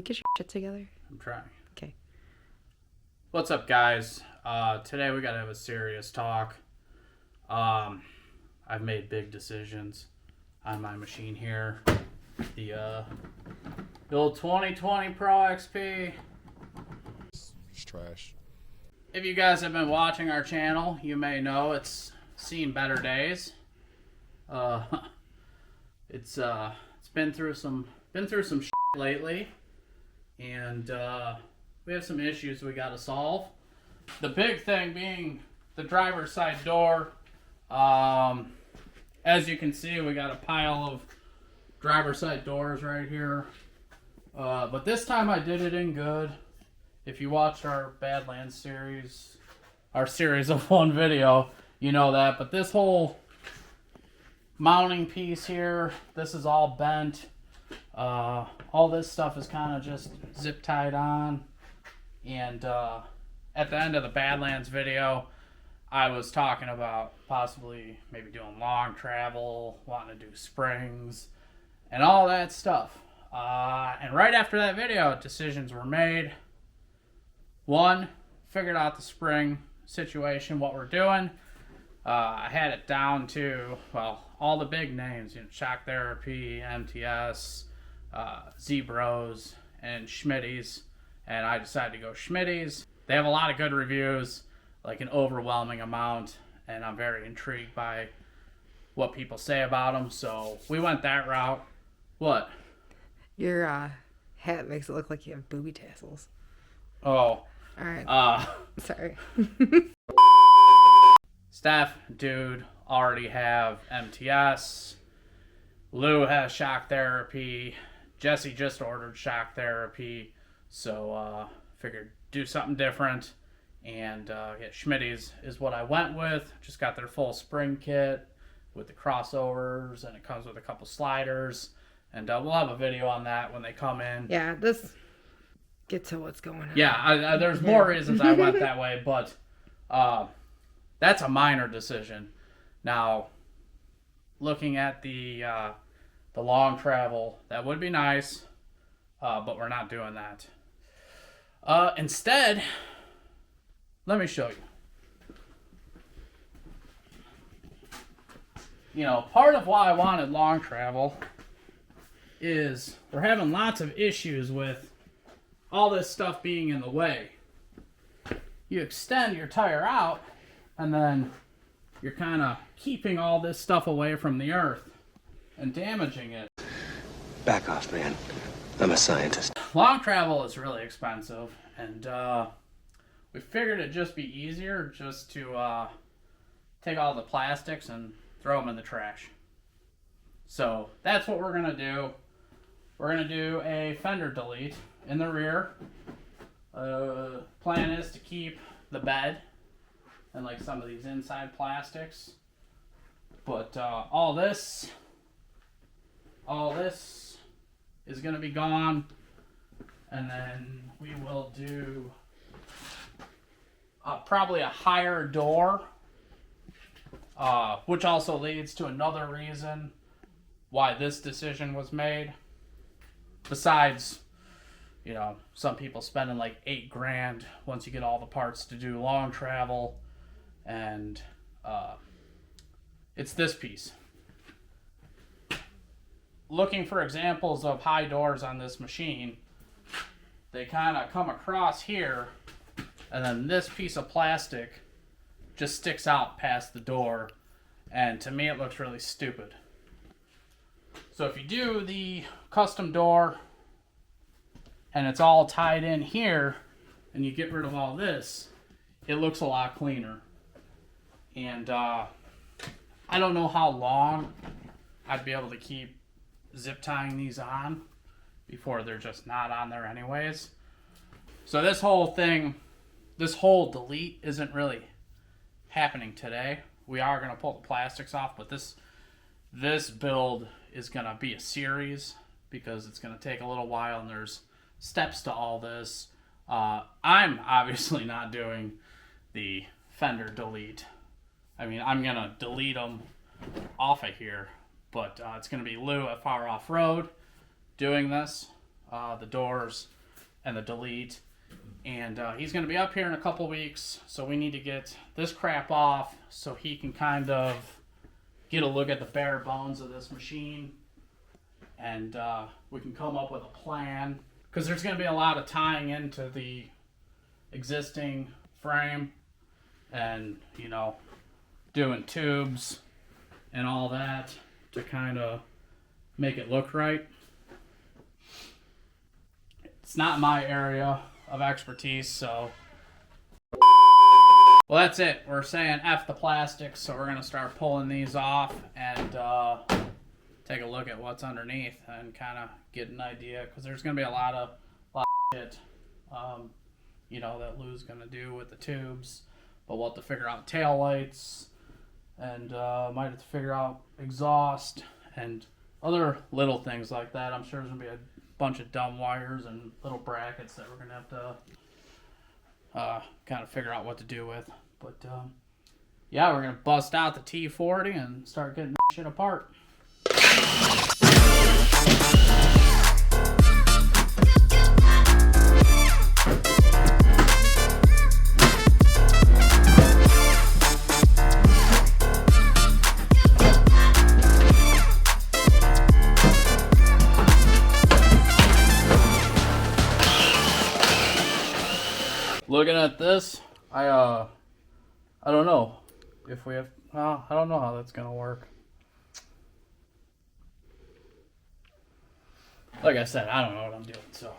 finally get your shit together? I'm trying. Okay. What's up, guys? Today we gotta have a serious talk. I've made big decisions on my machine here. The old 2020 Pro Xp. It's trash. If you guys have been watching our channel, you may know it's seen better days. It's been through some shit lately, and we have some issues we got to solve. The big thing being the driver's side door. As you can see, we got a pile of driver's side doors right here. But this time I did it in good. If you watched our Badlands series, our series of one video, you know that. But this whole mounting piece here, this is all bent. All this stuff is kind of just zip tied on. And at the end of the Badlands video, I was talking about possibly maybe doing long travel, wanting to do springs, and all that stuff. And right after that video, decisions were made. One, figured out the spring situation, what we're doing. I had it down to, well, all the big names, you know, Shock Therapy, MTS, Zebros, and Schmitty's. And I decided to go Schmitty's. They have a lot of good reviews, like an overwhelming amount, and I'm very intrigued by what people say about them. So we went that route. What? Your hat makes it look like you have booby tassels. Oh. All right. Sorry. Steph, dude, already have MTS. Lou has Shock Therapy. Jesse just ordered Shock Therapy. So figured do something different. And yeah, Schmitty's is what I went with. Just got their full spring kit with the crossovers, and it comes with a couple sliders. And we'll have a video on that when they come in. Yeah, this get to what's going on. Yeah, there's more reasons I went that way, but that's a minor decision. Now, looking at the long travel, that would be nice, but we're not doing that. Instead, let me show you. You know, part of why I wanted long travel is we're having lots of issues with all this stuff being in the way. You extend your tire out, and then you're kind of keeping all this stuff away from the earth and damaging it. Back off, man. I'm a scientist. Long travel is really expensive, and we figured it'd just be easier just to take all the plastics and throw them in the trash. So that's what we're going to do. We're going to do a fender delete in the rear. Plan is to keep the bed and like some of these inside plastics. But all this is going to be gone. And then we will do probably a higher door, which also leads to another reason why this decision was made. Besides, you know, some people spending like $8,000 once you get all the parts to do long travel, and it's this piece. Looking for examples of high doors on this machine, they kind of come across here, and then this piece of plastic just sticks out past the door, and to me it looks really stupid. So if you do the custom door and it's all tied in here and you get rid of all this, it looks a lot cleaner. And I don't know how long I'd be able to keep zip tying these on before they're just not on there anyways. So this whole thing, this whole delete isn't really happening today. We are going to pull the plastics off, but this build is going to be a series because it's going to take a little while and there's steps to all this. I'm obviously not doing the fender delete. I mean, I'm going to delete them off of here, but it's going to be Lou at F.A.R Off-Road doing this. the doors and the delete. And he's going to be up here in a couple weeks, so we need to get this crap off so he can kind of get a look at the bare bones of this machine. And we can come up with a plan, because there's going to be a lot of tying into the existing frame and, you know, doing tubes and all that to kind of make it look right. It's not my area of expertise, so well, that's it. We're saying F the plastics, so we're gonna start pulling these off and take a look at what's underneath and kind of get an idea, because there's gonna be a lot of shit, you know, that Lou's gonna do with the tubes, but we'll have to figure out tail lights and might have to figure out exhaust and other little things like that. I'm sure there's gonna be a bunch of dumb wires and little brackets that we're gonna have to kind of figure out what to do with. But yeah, we're gonna bust out the T40 and start getting that shit apart. Looking at this, I don't know if we have. I don't know how that's gonna work. Like I said, I don't know what I'm doing, so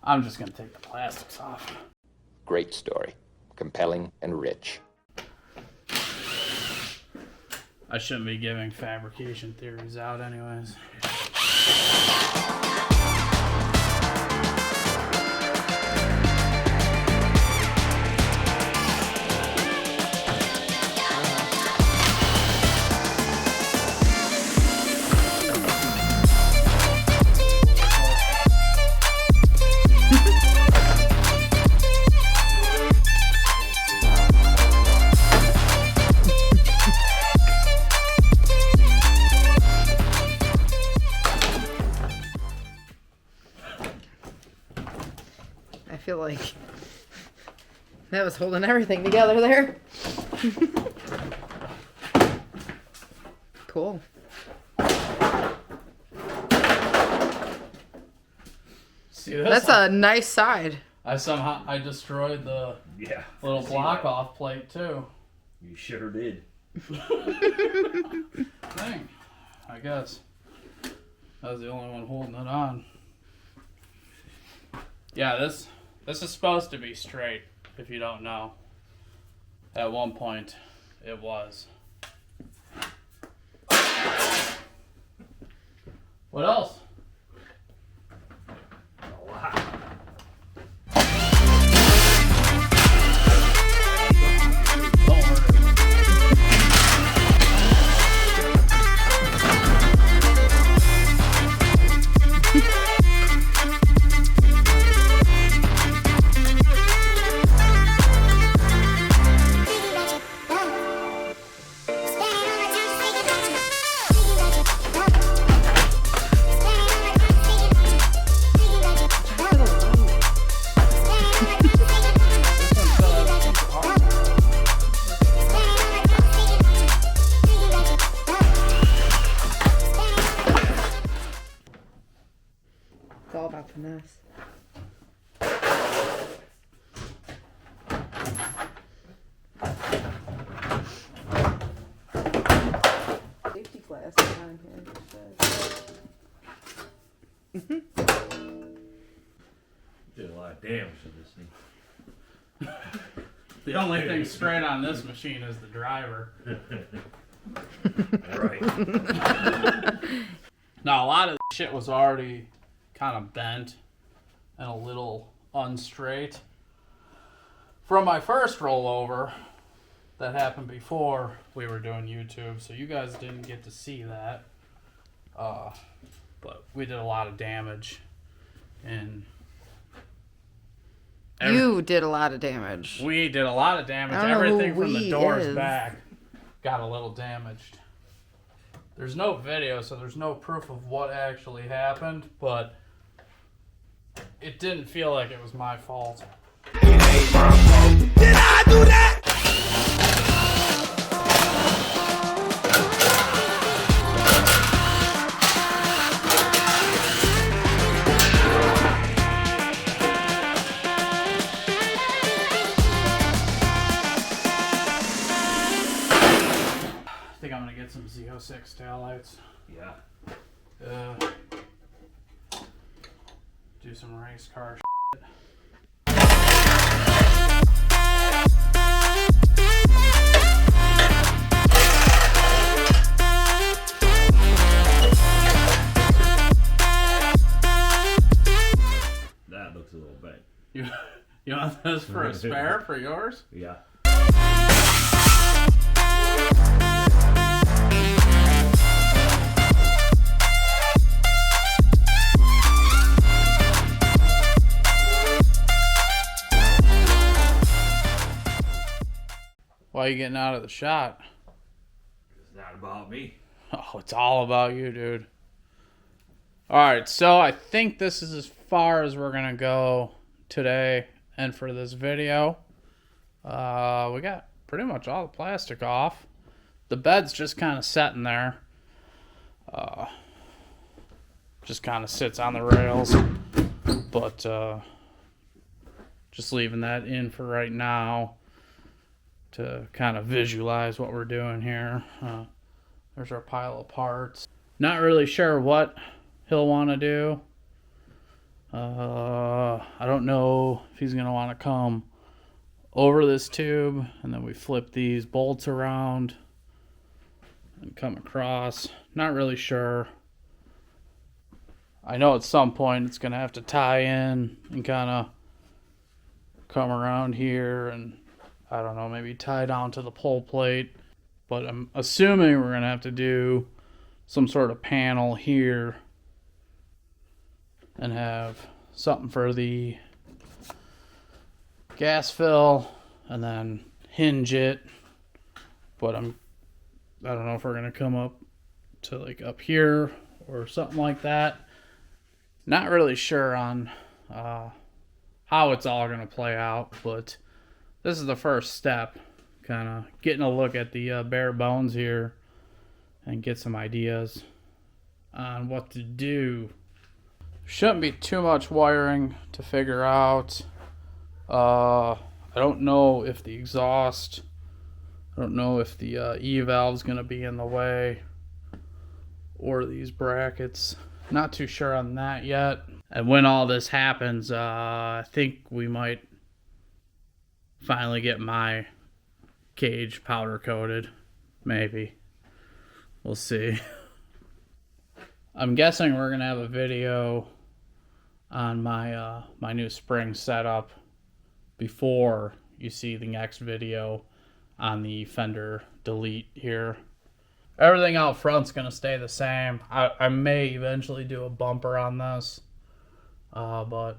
I'm just gonna take the plastics off. Great story, compelling and rich. I shouldn't be giving fabrication theories out, anyways. I feel like that was holding everything together there. Cool. See this? That's a nice side. I destroyed the little block off plate too. You sure did. Dang. I guess. I was the only one holding it on. Yeah, this is supposed to be straight, if you don't know. At one point, it was. What else? A lot. Don't worry. It's all about finesse. Safety glass on here. Did a lot of damage to this thing. The only thing straight on this machine is the driver. Right. Now, a lot of the shit was already kind of bent and a little unstraight. From my first rollover that happened before we were doing YouTube, so you guys didn't get to see that. But we did a lot of damage. And You did a lot of damage. we did a lot of damage. I don't know who Everything from the we doors is. back got a little damaged. There's no video, so there's no proof of what actually happened, but it didn't feel like it was my fault. Did I do that? I think I'm gonna get some Z06 taillights. Yeah. Do some race car That looks a little bad. You want this for a spare for yours? Yeah. Why are you getting out of the shot? It's not about me. Oh, it's all about you, dude. Alright, so I think this is as far as we're gonna go today and for this video. We got pretty much all the plastic off. The bed's just kind of sitting there. Just kind of sits on the rails. But just leaving that in for right now to kind of visualize what we're doing here. There's our pile of parts. Not really sure what he'll want to do. I don't know if he's going to want to come over this tube and then we flip these bolts around and come across. Not really sure. I know at some point it's going to have to tie in and kind of come around here and I don't know, maybe tie down to the pull plate. But I'm assuming we're going to have to do some sort of panel here and have something for the gas fill and then hinge it. But I don't know if we're going to come up to like up here or something like that. Not really sure on how it's all going to play out, but this is the first step, kind of getting a look at the bare bones here and get some ideas on what to do. Shouldn't be too much wiring to figure out. I don't know if the exhaust, I don't know if the E valve is going to be in the way or these brackets. Not too sure on that yet. And when all this happens, I think we might finally get my cage powder coated. Maybe. We'll see. I'm guessing we're going to have a video on my my new spring setup before you see the next video on the Fender Delete here. Everything out front's going to stay the same. I may eventually do a bumper on this, but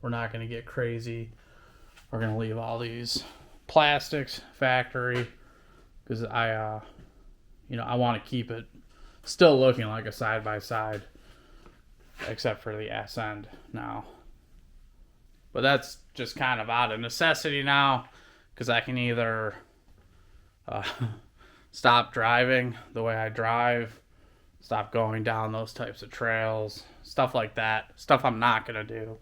we're not going to get crazy. We're going to leave all these plastics factory because I want to keep it still looking like a side-by-side, except for the ass end now. But that's just kind of out of necessity now because I can either stop driving the way I drive, stop going down those types of trails, stuff like that, stuff I'm not going to do.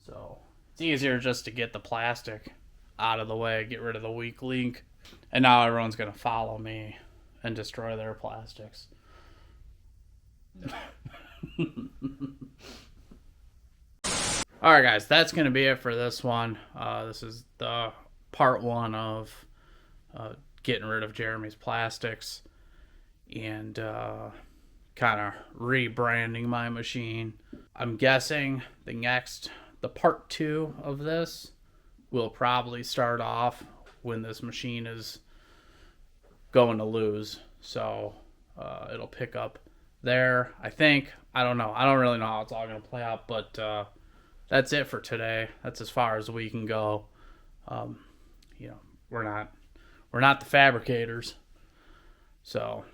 So it's easier just to get the plastic out of the way, get rid of the weak link, and now everyone's going to follow me and destroy their plastics. Alright guys, that's going to be it for this one. This is the part one of getting rid of Jeremy's plastics and kind of rebranding my machine. I'm guessing the part two of this will probably start off when this machine is going to lose. So it'll pick up there, I think. I don't know. I don't really know how it's all going to play out, but that's it for today. That's as far as we can go. We're not the fabricators, so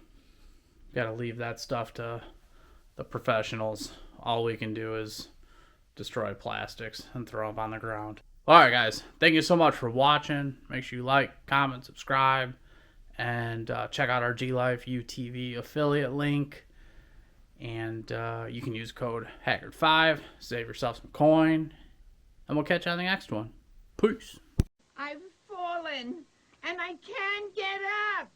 got to leave that stuff to the professionals. All we can do is destroy plastics and throw them on the ground. Alright guys, thank you so much for watching. Make sure you like, comment, subscribe, and check out our G-Life UTV affiliate link. And you can use code Haggard5, save yourself some coin, and we'll catch you on the next one. Peace. I've fallen and I can't get up.